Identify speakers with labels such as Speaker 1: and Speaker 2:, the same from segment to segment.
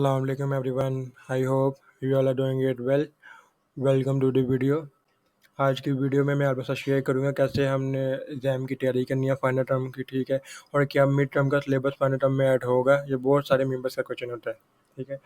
Speaker 1: Assalamu alaikum everyone. I hope you all are doing it well. Welcome to the video. आज की video में मैं आपके साथ शेयर करूंगा कैसे हमने एग्ज़ाम की तैयारी करनी है फाइनल टर्म की, ठीक है, और क्या मिड टर्म का सिलेबस फाइनल टर्म में ऐड होगा। ये बहुत सारे मेंबर्स का क्वेश्चन होता है, ठीक है।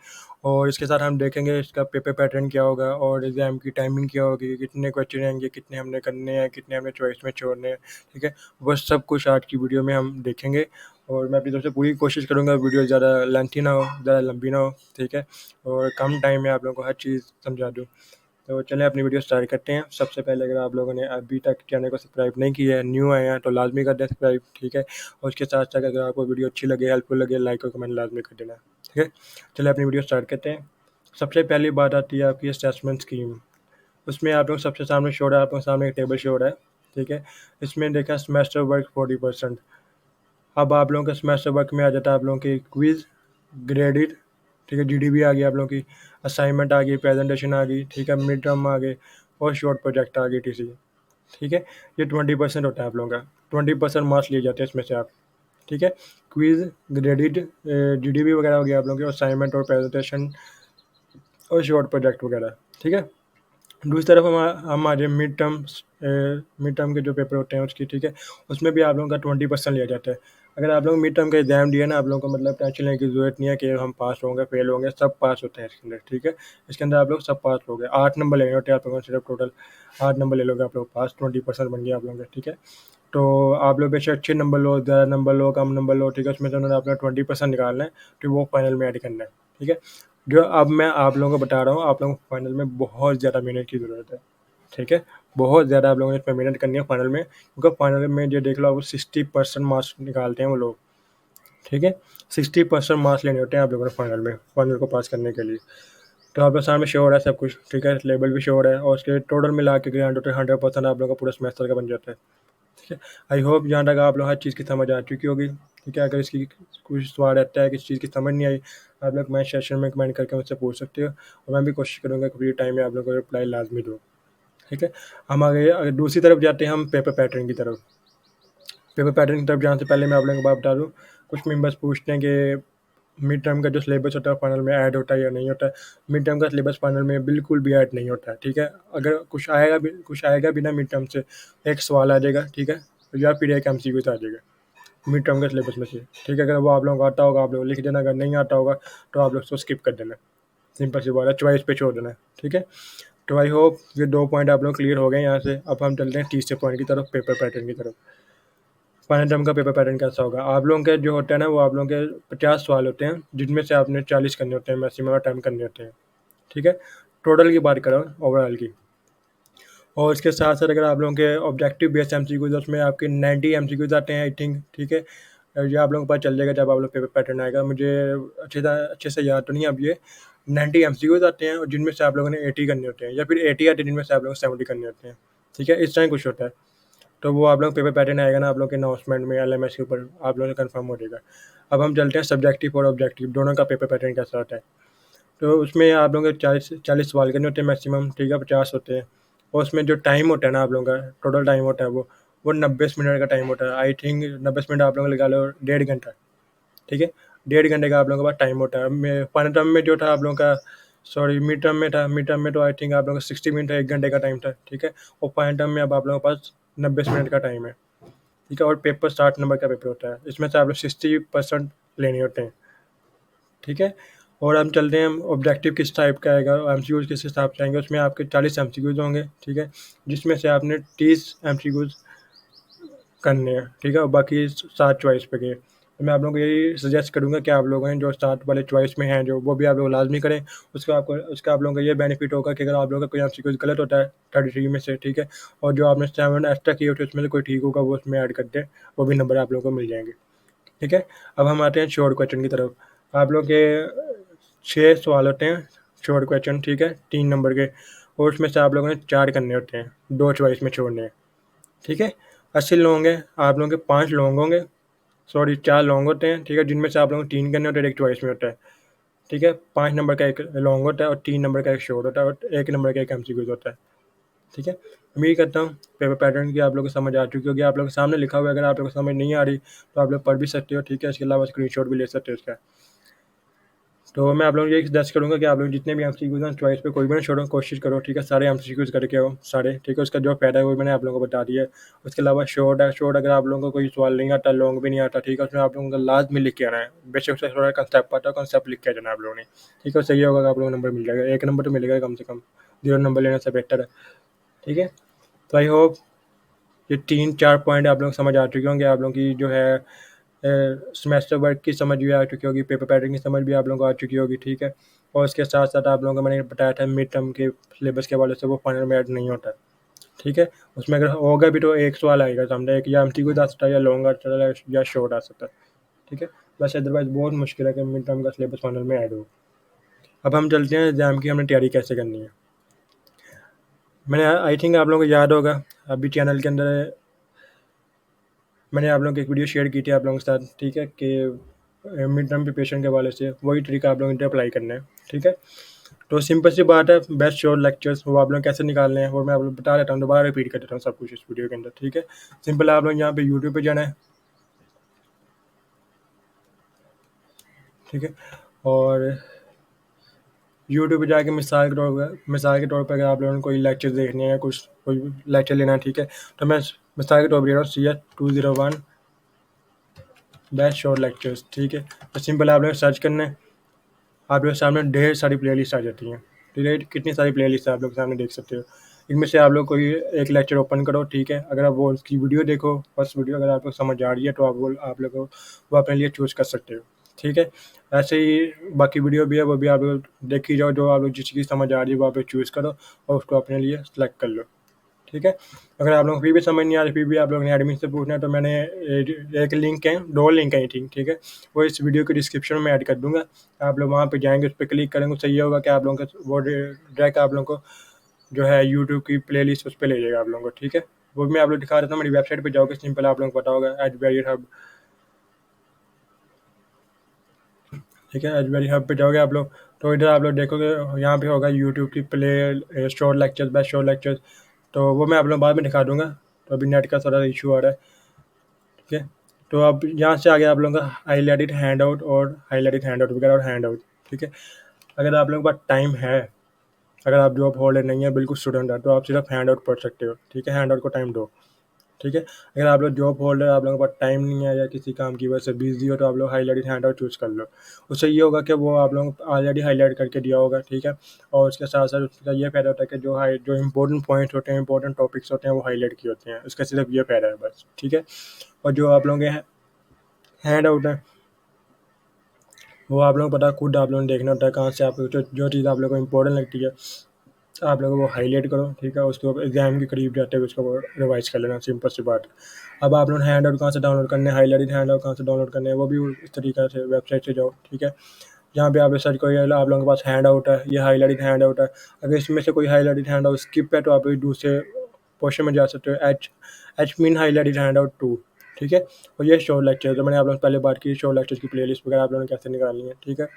Speaker 1: और इसके साथ हम देखेंगे इसका पेपर पैटर्न क्या होगा और एग्ज़ाम की टाइमिंग क्या होगी, कितने क्वेश्चन आएंगे, कितने हमने करने हैं, कितने हमने चॉइस में छोड़ने हैं, ठीक है। वह सब कुछ आज की वीडियो में हम देखेंगे और मैं अपनी तरफ से पूरी कोशिश करूँगा वीडियो ज़्यादा लेंथी ना हो, ज़्यादा लंबी ना हो, ठीक है, और कम टाइम में आप लोगों को हर चीज़ समझा दूँ। तो चलें अपनी वीडियो स्टार्ट करते हैं। सबसे पहले अगर आप लोगों ने अभी तक चैनल को सब्सक्राइब नहीं किया है, न्यू आए हैं, तो लाजमी कर दें सब्सक्राइब, ठीक है। और उसके साथ साथ अगर आपको वीडियो अच्छी लगे, हेल्पफुल लगे, लाइक और कमेंट लाजमी कर देना, ठीक है। चलिए अपनी वीडियो स्टार्ट करते हैं। सबसे पहली बात आती है आपकी असेसमेंट स्कीम। उसमें आप लोग सबसे सामने शो रहा है, आप लोग सामने एक टेबल शो रहा है, ठीक है। इसमें देखा सेमेस्टर वर्क 40%। अब आप लोगों के सेमेस्टर वर्क में आ जाता है आप लोगों की क्विज, ग्रेडिड, ठीक है, जीडीबी आ गई, आप लोगों की असाइनमेंट आ गई, प्रेजेंटेशन आ गई, ठीक है, मिड टर्म आ गए और शॉर्ट प्रोजेक्ट आ गई टीसी, ठीक है। ये 20% होता है आप लोगों का, 20% मार्क्स लिए जाते हैं इसमें से आप, ठीक है। क्विज, ग्रेडिड, जीडीबी वगैरह हो गया आप लोगों के, असाइनमेंट और प्रेजेंटेशन और शॉर्ट प्रोजेक्ट वगैरह, ठीक है। दूसरी तरफ हम आ जाए मिड टर्म के जो पेपर होते हैं उसकी, ठीक है, उसमें भी आप लोगों का 20% लिया जाता है। अगर आप लोग मिड टर्म का एग्जाम दिया ना, आप लोगों को मतलब टेंशन लेने की जरूरत नहीं है कि हम पास होंगे फेल होंगे, सब पास होते हैं इसके अंदर, ठीक है। इसके अंदर आप लोग सब पास हो गए, 8 नंबर लेने होते हैं आप लोगों को, सिर्फ टोटल 8 नंबर ले लोगे आप लोग पास, 20% बन गया आप लोगों का, ठीक है। तो आप लोग बेशक अच्छे नंबर लो, ज़्यादा नंबर लो, कम नंबर लो, ठीक है, उसमें से उन्होंने अपना 20% निकालना है, तो वो फाइनल में ऐड करना है, ठीक है। जो अब मैं आप लोगों को बता रहा हूँ, आप लोगों को फाइनल में बहुत ज़्यादा मेहनत की ज़रूरत है, ठीक है। बहुत ज़्यादा आप लोगों ने इस पर मेहनत करनी है फाइनल में, क्योंकि फाइनल में जो देख लो, वो 60% मार्क्स निकालते हैं वो लोग, ठीक है। 60% मार्क्स लेने होते हैं आप लोगों ने फाइनल में, फाइनल को पास करने के लिए। तो आप लोग सामने श्योर है सब कुछ, ठीक है, लेवल भी श्योर है और उसके टोटल मिला के ग्रांड टोटल 100% आप लोगों का पूरा सेमेस्टर का बन जाता है, ठीक है। आई होप जहाँ तक आप लोग हर चीज़ की समझ आ चुकी होगी, ठीक है। अगर इसकी कुछ सवाल रहता है, किसी चीज़ की समझ नहीं आई, आप लोग कमेंट सेक्शन में कमेंट करके मुझसे पूछ सकते हो और मैं भी कोशिश करूँगा कि फ्री टाइम में आप लोगों को रिप्लाई लाजमी दूँ, ठीक है। हम आगे अगर दूसरी तरफ जाते हैं, हम पेपर पैटर्न की तरफ। पेपर पैटर्न की तरफ जाने से पहले मैं आप लोगों को बात बता दूँ, कुछ मेंबर्स पूछते हैं कि मिड टर्म का जो सिलेबस होता है फाइनल में ऐड होता है या नहीं होता है। मिड टर्म का सिलेबस फाइनल में बिल्कुल भी ऐड नहीं होता है, ठीक है। अगर कुछ आएगा भी ना मिड टर्म से, एक सवाल आ जाएगा, ठीक है, या फिर एक एमसीक्यू आ जाएगा मिड टर्म के सिलेबस में से, ठीक है। अगर वो आप लोगों को आता होगा आप लोग लिख देना, अगर नहीं आता होगा तो आप लोग उसको स्किप कर देना, सिंपल सी बात है, चॉइस पे छोड़ देना, ठीक है। तो आई होप ये 2 पॉइंट आप लोग क्लियर हो गए यहाँ से। अब हम चलते हैं तीसरे पॉइंट की तरफ, पेपर पैटर्न की तरफ। फाइनल टर्म का पेपर पैटर्न कैसा होगा, आप लोगों के जो होता है ना, वो आप लोगों के 50 सवाल होते हैं, जिनमें से आपने 40 करने होते हैं, मैक्सिमम अटैम्प्ट करने होते हैं, ठीक है। टोटल की बात करो, ओवरऑल की। और इसके साथ साथ अगर आप लोगों के ऑब्जेक्टिव बेस्ड एमसीक्यूज, उसमें आपके 90 एमसीक्यूज आते हैं आई थिंक, ठीक है। ये आप लोगों को पता चल जाएगा जब आप लोग पेपर पैटर्न आएगा, मुझे अच्छे से याद तो नहीं है अब ये। 90 एमसीक्यूज आते हैं और जिनमें से आप लोगों ने 80 करने होते हैं, या फिर 80 आते हैं जिनमें से आप लोगों को 70 करने होते हैं, ठीक है। इस तरह कुछ होता है। तो वो आप लोग पेपर पैटर्न आएगा ना आप लोग के अनाउंसमेंट में, एलएमएस के ऊपर आप लोगों को कंफर्म हो जाएगा। अब हम चलते हैं सब्जेक्टिव और ऑब्जेक्टिव दोनों का पेपर पैटर्न कैसा होता है। तो उसमें आप लोगों के 40 सवाल करने होते हैं मैक्सिमम, ठीक है, 50 होते हैं। और उसमें जो टाइम होता है ना आप लोगों का, टोटल टाइम होता है वो 90 मिनट का टाइम होता है आई थिंक। 90 मिनट आप लोगों को लगा लो 1.5 घंटा, ठीक है। 1.5 घंटे का आप लोगों के पास टाइम होता है। फाइनल टर्म में जो था आप लोगों का, सॉरी मिड टर्म में था, मिड टर्म में तो आई थिंक आप लोगों का 60 मिनट है, 1 घंटे का टाइम था, ठीक है। और फाइनल टर्म में अब आप लोगों के पास 90 मिनट का टाइम है, ठीक है। और पेपर 60 नंबर का पेपर होता है, इसमें से आप लोग 60% लेने होते हैं, ठीक है। और हम चलते हैं ऑब्जेक्टिव किस टाइप का आएगा, एमसीक्यूज किस हिसाब से आएंगे। उसमें आपके 40 एमसीक्यूज होंगे, ठीक है, जिसमें से आपने 30 एमसीक्यूज करने हैं, ठीक है, और बाकी 7 चॉइस पे गए। तो मैं आप लोगों को यही सजेस्ट करूंगा कि आप लोग हैं जो 7 वाले चॉइस में हैं जो, वो भी आप लोग लाजमी करें। उसका आप लोगों का ये बेनिफिट होगा कि अगर आप लोगों का कोई एमसीक्यूज गलत होता है 33 में से, ठीक है, और जो आपने 7 एक्स्ट्रा किए होते हैं उसमें से कोई ठीक होगा वो उसमें ऐड कर दें, वो भी नंबर आप लोगों को मिल जाएंगे, ठीक है। अब हम आते हैं शॉर्ट क्वेश्चन की तरफ। आप लोग के 6 सवाल होते हैं शॉर्ट क्वेश्चन, ठीक है, 3 नंबर के, और उसमें से आप लोगों ने 4 करने होते हैं, 2 चॉइस में छोड़ने हैं, ठीक है। 80 लॉन्ग है, आप लोगों के 5 लॉन्ग होंगे, सॉरी 4 लॉन्ग होते हैं, ठीक है, जिनमें से आप लोगों को 3 करने होते हैं, एक चॉइस में होता है, ठीक है। 5 नंबर का एक लॉन्ग होता है और 3 नंबर का एक शॉर्ट होता है और 1 नंबर का एक एमसीक्यू होता है, ठीक है। उम्मीद करता हूँ पेपर पैटर्न की आप लोगों को समझ आ चुकी होगी। आप लोगों के सामने लिखा हुआ है, अगर आप लोगों को समझ नहीं आ रही तो आप लोग पढ़ भी सकते हो, ठीक है। इसके अलावा स्क्रीनशॉट भी ले सकते हो इसका। तो मैं आप लोगों को यही सजेस्ट करूँगा कि आप लोग जितने भी एमसीक्यूज़ हैं चॉइस पे कोई भी ना छोड़ो, कोशिश करो, ठीक है? सारे एमसीक्यूज़ करके आओ सारे, ठीक है? उसका जो फ़ायदा है वो मैंने आप लोगों को बता दिया है। उसके अलावा शॉर्ट है, शॉर्ट अगर आप लोगों को कोई सवाल नहीं आता, लॉन्ग भी नहीं आता, ठीक है? उसमें आप लोगों को लाज़मी लिख के आना है। बेशक उससे थोड़ा कंसेप्ट आता है, कंसेप्ट लिख के आ जाना है आप लोगों ने, ठीक है? उससे ये होगा कि आप लोगों को नंबर मिल जाएगा, 1 नंबर तो मिलेगा कम से कम, 0 नंबर लेने से बेहतर है, ठीक है? तो आई होप ये 3-4 पॉइंट आप लोग समझ आ चुके होंगे। आप लोगों की जो है सेमेस्टर वर्क की समझ भी आ चुकी होगी, पेपर पैटर्न की समझ भी आप लोगों को आ चुकी होगी, ठीक है? और उसके साथ-साथ आप लोगों को मैंने बताया था मिड टर्म के सिलेबस के हवाले से वो फाइनल में ऐड नहीं होता, ठीक है? उसमें अगर होगा भी तो एक सवाल आएगा सामने, एक या एमसीक्यू आ सकता है या लॉन्ग आ सकता है या शॉर्ट आ सकता है, ठीक है? वैसे अदरवाइज़ बहुत मुश्किल है कि मिड टर्म का सिलेबस फाइनल में ऐड हो। अब हम चलते हैं एग्ज़ाम की हमने तैयारी कैसे करनी है। मैंने आई थिंक आप लोगों को याद होगा, अभी चैनल के अंदर मैंने आप लोगों को एक वीडियो शेयर की थी आप लोगों के साथ, ठीक है? कि मिड टर्म प्रिपरेशन के हवाले से वही तरीका आप लोगों को अप्लाई करना है, ठीक है? तो सिंपल सी बात है, बेस्ट शॉर्ट लेक्चर्स वो आप लोग कैसे निकालने हैं वो मैं आप लोग बता देता हूँ, दोबारा रिपीट कर देता हूँ सब कुछ इस वीडियो के अंदर, ठीक है? सिंपल आप लोग यहाँ पे यूट्यूब पे जाना है, ठीक है? और यूट्यूब पे जाके मिसाल के तौर पर अगर आप लोगों ने कोई लेक्चर देखने हैं या कुछ कोई लेक्चर लेना है, ठीक है? तो मैं मिसाल के तौर पर दे रहा हूँ CS 201 बेस्ट शॉर्ट लेक्चर्स, ठीक है? तो सिंपल आप लोग सर्च करना है, आप लोग के सामने ढेर सारी प्लेलिस्ट आ जाती हैं, ठीक है? कितनी सारी प्लेलिस्ट आप लोग सामने देख सकते हो। इनमें से आप लोग कोई एक लेक्चर ओपन करो, ठीक है? अगर आप वो उसकी वीडियो देखो, फर्स्ट वीडियो अगर आपको समझ आ रही है तो आप लोग वो अपने लिए चूज़ कर सकते हो, ठीक है? ऐसे ही बाकी वीडियो भी है, वो भी आप लोग देखी जाओ, जो आप लोग जिस चीज़ समझ आ रही है वो आप लोग चूज़ करो और उसको अपने लिए सेलेक्ट कर लो, ठीक है? अगर आप लोगों को फिर भी समझ नहीं आ रही, फिर भी आप लोगों ने एडमिन से पूछना है, तो मैंने एक लिंक है, 2 लिंक हैं, ठीक है? वो इस वीडियो के डिस्क्रिप्शन में ऐड कर दूँगा। आप लोग वहाँ पे जाएँगे, उस पे क्लिक करेंगे, उससे ये होगा कि आप लोगों का वो डायरेक्ट आप लोगों को जो है यूट्यूब की प्लेलिस्ट उस पे ले जाएगा आप लोगों को, ठीक है? वो भी मैं आप लोग दिखा देता हूँ, मेरी वेबसाइट पे जाओगे, सिंपल आप लोगों को पता होगा एजवेरियर हब, ठीक है? एजवेरियर हब पे जाओगे आप लोग, तो इधर आप लोग देखोगे यहाँ पे होगा यूट्यूब की short lectures, best short lectures, तो वो मैं आप लोग बाद में दिखा दूँगा। तो अभी नेट का थोड़ा इशू आ रहा है, ठीक है? तो अब यहाँ से आगे आप लोगों का हाइलाइटेड हैंडआउट और हाइलाइटेड हैंडआउट वगैरह और हैंडआउट, ठीक है? अगर आप लोगों के पास टाइम है, अगर आप जॉब होल्डर नहीं है, बिल्कुल स्टूडेंट है, तो आप सिर्फ हैंडआउट पढ़ सकते हो, ठीक है? हैंडआउट को टाइम दो, ठीक है? अगर आप लोग जॉब होल्डर, आप लोगों के पास टाइम नहीं है या किसी काम की वजह से बिजी हो, तो आप लोग हाईलाइटेड हैंडआउट चूज़ कर लो। उससे ये होगा कि वो आप लोगों को ऑलरेडी हाईलाइट करके दिया होगा, ठीक है? और उसके साथ साथ उसका ये फ़ायदा होता है कि जो इंपॉर्टेंट पॉइंट्स होते हैं, इंपॉर्टेंट टॉपिक्स होते हैं, वो हाईलाइट किए होते हैं। उसका सिर्फ ये फ़ायदा है बस, ठीक है? और जो आप लोगों के हैंड आउट है, वो आप लोगों को पता है, खुद आप लोगों ने देखना होता है कहाँ से आप जो चीज़ आप लोगों को इंपॉर्टेंट लगती है, आप लोग वो हाईलाइट करो, ठीक है? उसके बाद एग्जाम के करीब जाते हुए उसको रिवाइज कर लेना, सिंपल सी बात है। अब आप लोग हैंड आउट कहाँ से डाउनलोड करने हैं, हाईलाइटेड हैंड आउट कहाँ से डाउनलोड करने हैं, वो भी इस तरीके से वेबसाइट से जाओ, ठीक है? जहाँ पे आप सर्च करो, आप लोगों के पास हैंड आउट है, ये हाईलाइटेड हैंड आउट है। अगर इसमें से कोई हाईलाइटेड हैंड आउट स्किप है, तो आप दूसरे पोर्शन में जा सकते हो, H mean highlighted hand out 2, ठीक है? और ये शो लेक्चर, जो मैंने आप लोगों से पहले बात की, शो लेक्चर की प्लेलिस्ट वगैरह आप लोगों ने कैसे निकालनी है, ठीक है?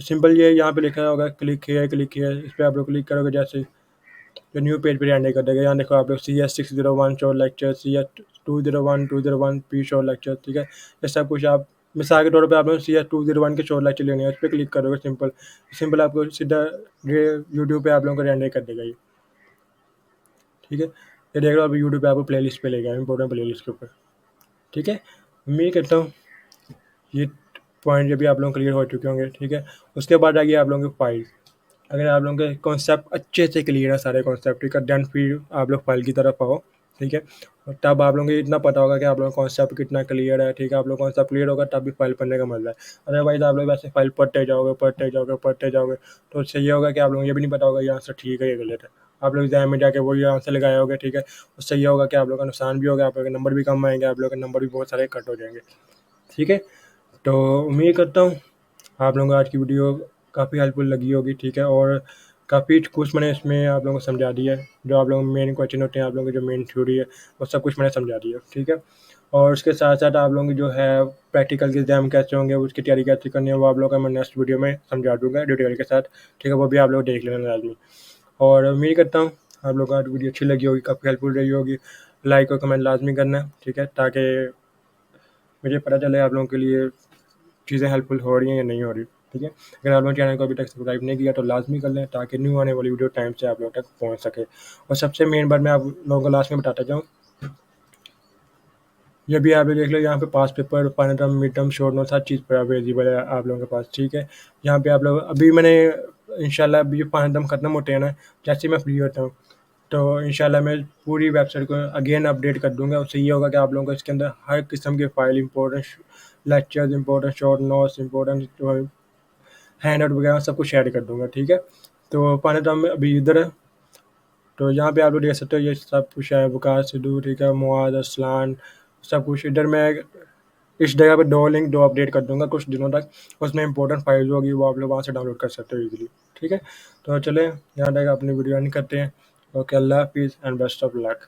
Speaker 1: सिंपल ये यहाँ पे लिखा होगा क्लिक हियर, इस पर आप लोग क्लिक करोगे, जैसे जो न्यू पेज पे एंड कर देगा। यहाँ देखो आप लोग CS 601 short lecture, CS 201 P short lecture, ठीक है? ये सब कुछ आप मिसाल के तौर पे आप लोग CS 201 के शॉर्ट लेक्चर लेने हैं, उस पर क्लिक करोगे, सिंपल आपको सीधा यूट्यूब पे आप लोगों को रेंडर कर देगा ये, ठीक है? ये देख लो, आप यूट्यूब पे आपको प्ले लिस्ट पे ले गया, इंपॉर्टेंट प्ले लिस्ट के ऊपर, ठीक है? उम्मीद करता हूँ ये पॉइंट जब भी आप लोग क्लियर हो चुके होंगे, ठीक है? उसके बाद आइए आप लोगों की फाइल। अगर आप लोगों के कॉन्सेप्ट अच्छे से क्लियर है, सारे कॉन्सेप्ट, ठीक है, देन फिर आप लोग फाइल की तरफ आओ, ठीक है? और तब आप लोगों को इतना पता होगा कि आप लोगों का कॉन्सेप्ट कितना क्लियर है, ठीक है? आप लोग कॉन्सेप्ट क्लियर होगा तब भी फाइल पढ़ने का मजा है। अदरवाइज आप लोग वैसे फाइल पढ़ते जाओगे, तो उससे ये होगा कि आप लोगों को ये भी नहीं पता होगा ये आंसर ठीक है या गलत है। आप लोग एग्जाम में जाके वही आंसर लगाए होगे, ठीक है? उससे ये होगा कि आप लोग का नुकसान भी होगा, आप लोग के नंबर भी कम आएंगे, आप लोग के नंबर भी बहुत सारे कट हो जाएंगे, ठीक है? तो उम्मीद करता हूँ आप लोगों को आज की वीडियो काफ़ी हेल्पफुल लगी होगी, ठीक है? और काफ़ी कुछ मैंने इसमें आप लोगों को समझा दिया है, जो आप लोगों के मेन क्वेश्चन होते हैं, आप लोगों की जो मेन थ्योरी है, वो सब कुछ मैंने समझा दिया, ठीक है? और उसके साथ साथ आप लोगों की जो है प्रैक्टिकल के एग्जाम कैसे होंगे, उसकी तैयारी कैसे करनी है, वो आप लोगों का मैं नेक्स्ट वीडियो में समझा दूँगा डिटेल के साथ, ठीक है? वो भी आप लोग देख लेना लाजमी। और उम्मीद करता हूँ आप लोगों को आज वीडियो अच्छी लगी होगी, काफ़ी हेल्पफुल रही होगी। लाइक और कमेंट लाजमी करना, ठीक है? ताकि मुझे पता चले आप लोगों के लिए चीज़ें हेल्पफुल हो रही हैं या नहीं हो रही। ठीक है। अगर आप लोग चैनल को अभी तक सब्सक्राइब नहीं किया तो लाजमी कर लें, ताकि न्यू आने वाली वीडियो टाइम से आप लोगों तक पहुँच सके। और सबसे मेन बात मैं आप लोगों को लास्ट में बताता जाऊँ, ये भी आप देख लो, यहाँ पे past paper, final term, mid term, short notes हर चीज़ पर अवेलेबल है आप लोगों के पास, ठीक है। यहाँ पे आप लोग अभी मैंने इंशाल्लाह अभी फाइनल टर्म खत्म होते हैं ना, जैसे मैं फ्री होता हूँ तो इंशाल्लाह मैं पूरी वेबसाइट को अगेन अपडेट कर दूंगा। उससे ये होगा कि आप लोगों को इसके अंदर हर किस्म के file, important lectures, important short notes, important hand out वगैरह सब कुछ ऐड कर दूंगा, ठीक है। तो फाइनल टर्म में अभी इधर है, तो यहाँ पे आप लोग देख सकते हो ये सब कुछ है, वकार सिद्धू, ठीक है, मुआज असलान, सब कुछ इधर मैं इस जगह पे दो लिंक दो अपडेट कर दूंगा कुछ दिनों तक। उसमें इंपॉर्टेंट फाइल्स होगी, वो आप लोग वहाँ से डाउनलोड कर सकते हो इजीली, ठीक है। तो चले यहाँ तक अपनी वीडियो एंड करते हैं। ओके, अल्लाह हाफिज़ एंड बेस्ट ऑफ लक।